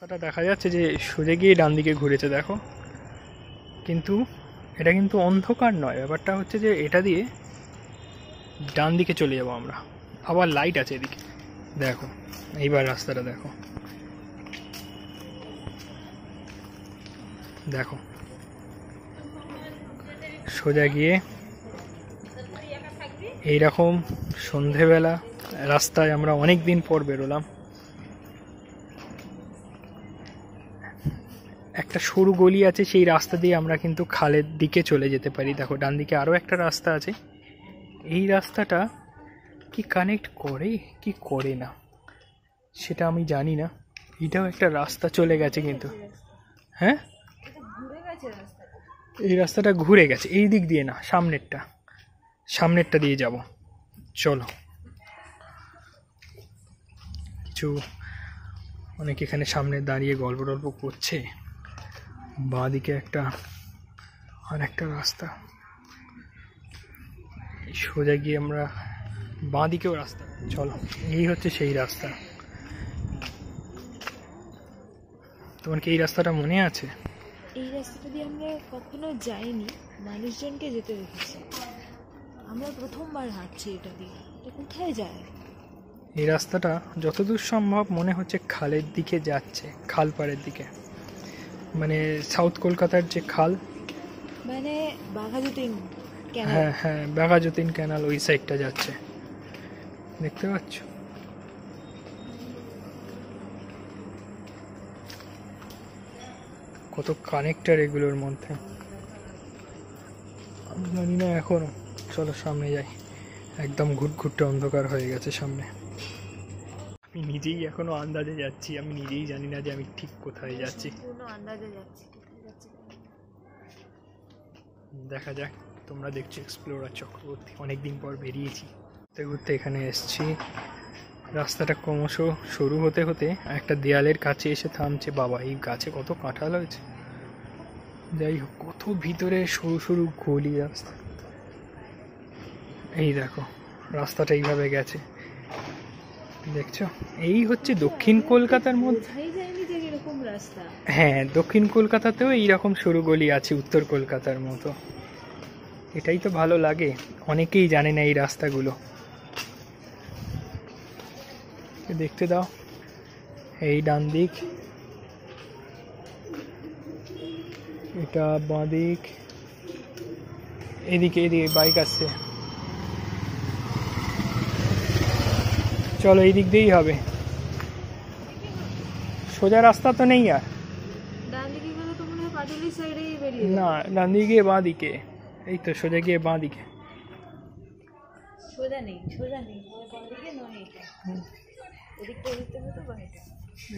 রাস্তাটা দেখা যাচ্ছে যে সোজা গিয়ে ডান দিকে ঘুরেছে দেখো, কিন্তু এটা কিন্তু অন্ধকার নয়, ব্যাপারটা হচ্ছে যে এটা দিয়ে ডান দিকে চলে যাবো আমরা, আবার লাইট আছে এদিকে দেখো। এইবার রাস্তাটা দেখো, দেখো সোজা গিয়ে এইরকম সন্ধেবেলা রাস্তায় আমরা অনেক দিন পর বেরোলাম। একটা সরু গলি আছে, সেই রাস্তা দিয়ে আমরা কিন্তু খালের দিকে চলে যেতে পারি। দেখো ডান দিকে আরও একটা রাস্তা আছে, এই রাস্তাটা কি কানেক্ট করে কি করে না সেটা আমি জানি না। এটাও একটা রাস্তা চলে গেছে কিন্তু, হ্যাঁ এই রাস্তাটা ঘুরে গেছে, এই দিক দিয়ে না, সামনেরটা দিয়ে যাব। চলো, কিছু অনেক এখানে সামনে দাঁড়িয়ে গল্প টল্প করছে। বাঁ দিকে আর একটা রাস্তা, সোজা গিয়ে আমরা বাঁ দিকেও রাস্তা। চলো, এই হচ্ছে সেই রাস্তা। তোমার কি এই রাস্তাটা মনে আছে? এই রাস্তাটা দিয়ে আমরা কখনো যাইনি, মানুষজনকে যেতে দেখেছি। আমরা প্রথমবার হাঁটছি এটা দিয়ে। এটা কোথায় যায়? এই রাস্তাটা যতদূর সম্ভব মনে হচ্ছে খালের দিকে যাচ্ছে, খাল পাড়ের দিকে, মানে সাউথ কলকাতার যে খাল, মানে বাঘাযতীন ক্যানাল। হ্যাঁ হ্যাঁ, বাঘাযতীন ক্যানাল, ওই সাইডটা যাচ্ছে, দেখতে পাচ্ছ? কত কানেক্টার এগুলোর মধ্যে, আমি জানি না এখনো। চলো সামনে যাই, একদম ঘুটঘুটে অন্ধকার হয়ে গেছে সামনে। আমি নিজেই এখনো আন্দাজে যাচ্ছি, আমি নিজেই জানি না যে আমি ঠিক কোথায় যাচ্ছি। দেখা যাক। তোমরা দেখছো এক্সপ্লোরার চক্রবর্তী, অনেকদিন পর বেরিয়েছি, ঘুরতে ঘুরতে এখানে এসছি। রাস্তাটা ক্রমশ সরু হতে হতে একটা দেয়ালের কাছে এসে থামছে। বাবা, এই গাছে কত কাঁঠাল হয়েছে। যাই হোক, কত ভিতরে সরু সরু গলি রাস্তা। এই দেখো রাস্তাটা এইভাবে গেছে, দেখছো? এই হচ্ছে দক্ষিণ কলকাতার মধ্যে। হ্যাঁ, দক্ষিণ কলকাতাতেও এইরকম সরু গলি আছে উত্তর কলকাতার মতো। এটাই তো ভালো লাগে, অনেকেই জানে না এই রাস্তাগুলো। দেখতে দাও, এই ডান দিক, এটা বাঁ দিক, এদিকে বাইক আসছে। চলো এই দিক দিয়েই হবে, সোজা রাস্তা তো নেই আর। না, ডান দিকে গিয়ে বাঁ দিকে, এই তো সোজা গিয়ে বাঁ দিকে।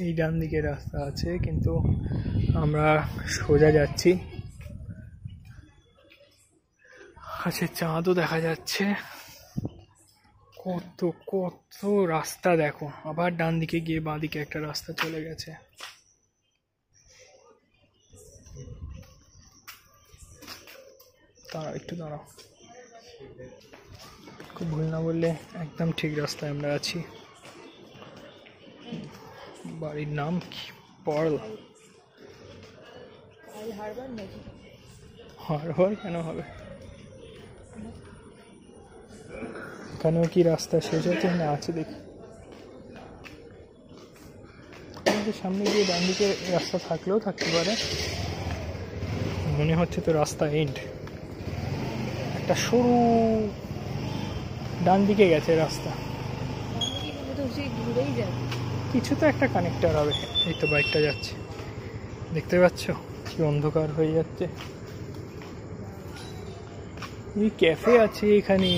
এই ডান দিকে রাস্তা আছে, কিন্তু আমরা সোজা যাচ্ছি। আচ্ছা, চাঁদও দেখা যাচ্ছে। কত কত রাস্তা দেখো, আবার ডান দিকে গিয়ে বাঁ দিকে একটা রাস্তা চলে গেছে। দাঁড়াও, একটু দাঁড়াও, খুব ভুল না বললে একদম ঠিক রাস্তায় আমরা আছি। বাড়ির নাম কি? পার্ল হারবার কেন হবে? এখানেও কি রাস্তা শেষ হচ্ছে না আছে দেখি। সামনে গিয়ে ডান দিকে রাস্তা থাকলেও থাকতে পারে, মনে হচ্ছে তো রাস্তা এন্ড। একটা সরু ডান দিকে গেছে রাস্তা, কিছু তো একটা কানেক্টার হবে। এই তো বাইকটা যাচ্ছে, দেখতে পাচ্ছ কি অন্ধকার হয়ে যাচ্ছে। এই ক্যাফে আছে এখানে,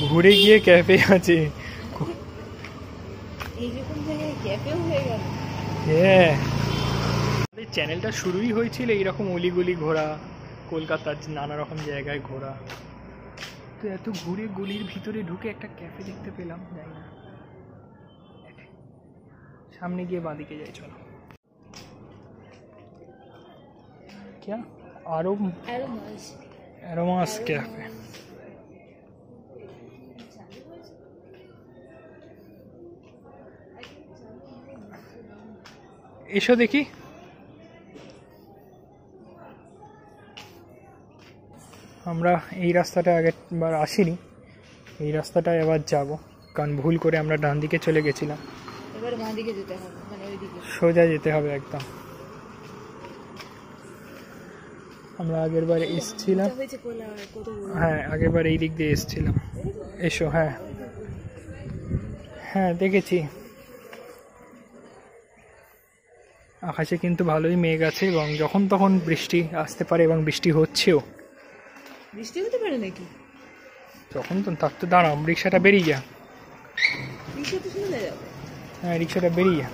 ঘুরে গিয়ে ক্যাফে আছে। হ্যাঁ, চ্যানেলটা শুরুই হয়েছিল এইরকম অলিগলি ঘোরা, কলকাতার নানা রকম জায়গায় ঘোরা। তো এত ঘুরে গলির ভিতরে ঢুকে একটা ক্যাফে দেখতে পেলাম, যাই না, সামনে গিয়ে বাঁদিকে যাই। চলো, क्या एरोमास कैफे। এসো দেখি। আমরা এই রাস্তাটা আগেরবার আসিনি, এই রাস্তাটায় এবার যাব, কারণ ভুল করে আমরা ডান দিকে চলে গেছিলাম। এবার বাঁ দিকে যেতে হবে, মানে ওইদিকে সোজা যেতে হবে একদম। আমরা আগেরবার এসেছিলাম, হ্যাঁ আগেরবার এই দিক দিয়ে এসেছিলাম। এসো। হ্যাঁ হ্যাঁ দেখেছি। আকাশে কিন্তু ভালোই মেঘ আছে এবং যখন তখন বৃষ্টি আসতে পারে এবং বৃষ্টি হচ্ছেও। বৃষ্টি হতে পারে নাকি? যখন তো তার তো দাঁড়াও, রিক্সাটা বেরিয়ে যা। রিক্সা তো শুনে যাবে। হ্যাঁ রিক্সাটা বেরিয়ে যা।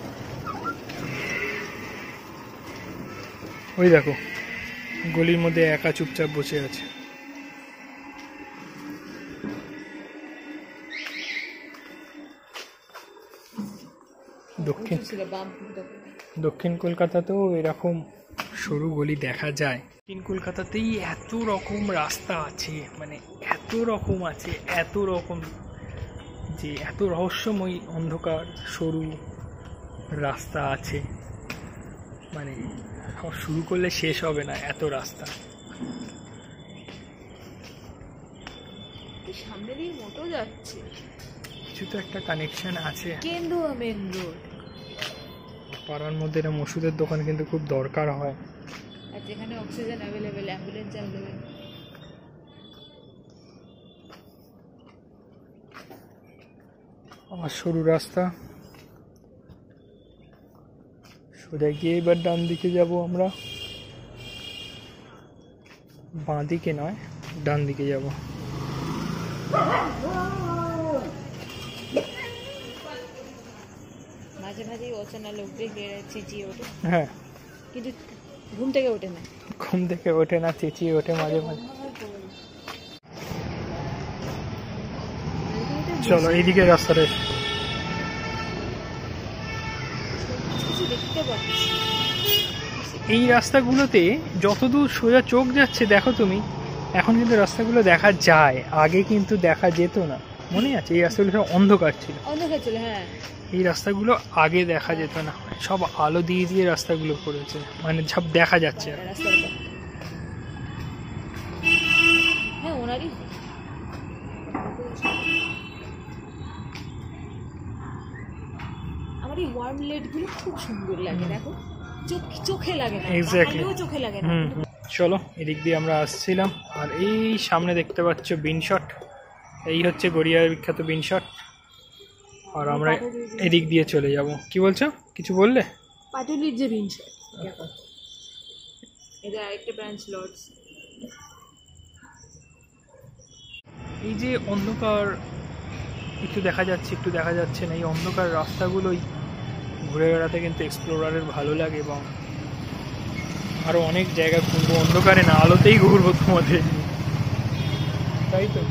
ওই দেখো গলির মধ্যে একা চুপচাপ বসে আছে। দক্ষিণ কলকাতাতেও এরকম সরু গলি দেখা যায়। দক্ষিণ কলকাতাতেই এত রকম রাস্তা আছে, মানে এত রকম আছে, এত রকম, যে এত রহস্যময় অন্ধকার সরু রাস্তা আছে, মানে শুরু করলে শেষ হবে না এত রাস্তা। সামনে দিয়ে মোটো যাচ্ছে, কিছু তো একটা কানেকশন আছে। কেন্দুয়া মেন রোড, পাড়ার মধ্যে এরকম ওষুধের দোকান কিন্তু খুব দরকার হয়, আর যেখানে অক্সিজেন অ্যাভেলেবেল, অ্যাম্বুলেন্স অ্যাভেলেবেল। আমার সরু রাস্তা সোজা গিয়ে এবার ডান দিকে যাব আমরা, বাঁ দিকে নয় ডান দিকে যাব। মাঝে মাঝে অচেনা লোক দেখে চেঁচিয়ে ওঠে। হ্যাঁ কিন্তু ঘুম থেকে ওঠে না, ঘুম থেকে ওঠে না, চেঁচিয়ে ওঠে মাঝে মাঝে। চলো এইদিকে রাস্তাটা। কিছু দেখতে পাচ্ছি এই রাস্তাগুলোতে যতদূর সোজা চোখ যাচ্ছে দেখো তুমি, এখন কিন্তু রাস্তাগুলো দেখা যায়, আগে কিন্তু দেখা যেত না। মনে আছে এই রাস্তাগুলো সব অন্ধকার ছিল। অন্ধকার ছিল, হ্যাঁ। এই রাস্তাগুলো আগে দেখা যেত না, সব আলো দিয়ে দিয়ে রাস্তাগুলো করেছে, মানে সব দেখা যাচ্ছে। রাস্তার উপর, হ্যাঁ ওনারই। আমার এই ওয়ার্ম লেট গুলো খুব সুন্দর লাগে, দেখো চোখে লাগে না, চোখে লাগে না। চলো এদিক দিয়ে আমরা আসছিলাম, আর এই সামনে দেখতে পাচ্ছ বিনশট, এই হচ্ছে গড়িয়ার বিখ্যাত বিনশট, আর আমরা এদিক দিয়ে চলে যাব। কি বলছো, কিছু বললে? পাটুলির যে বিনশট, এটা আরেকটা ব্রাঞ্চ লর্ডস। এই যে অন্ধকার, একটু দেখা যাচ্ছে একটু দেখা যাচ্ছে না, এই অন্ধকার রাস্তাগুলোই ঘুরে বেড়াতে কিন্তু এক্সপ্লোরারের ভালো লাগে, এবং আরও অনেক জায়গা ঘুরবো, অন্ধকারে না আলোতেই ঘুরবো তোমাদের, তাই তো।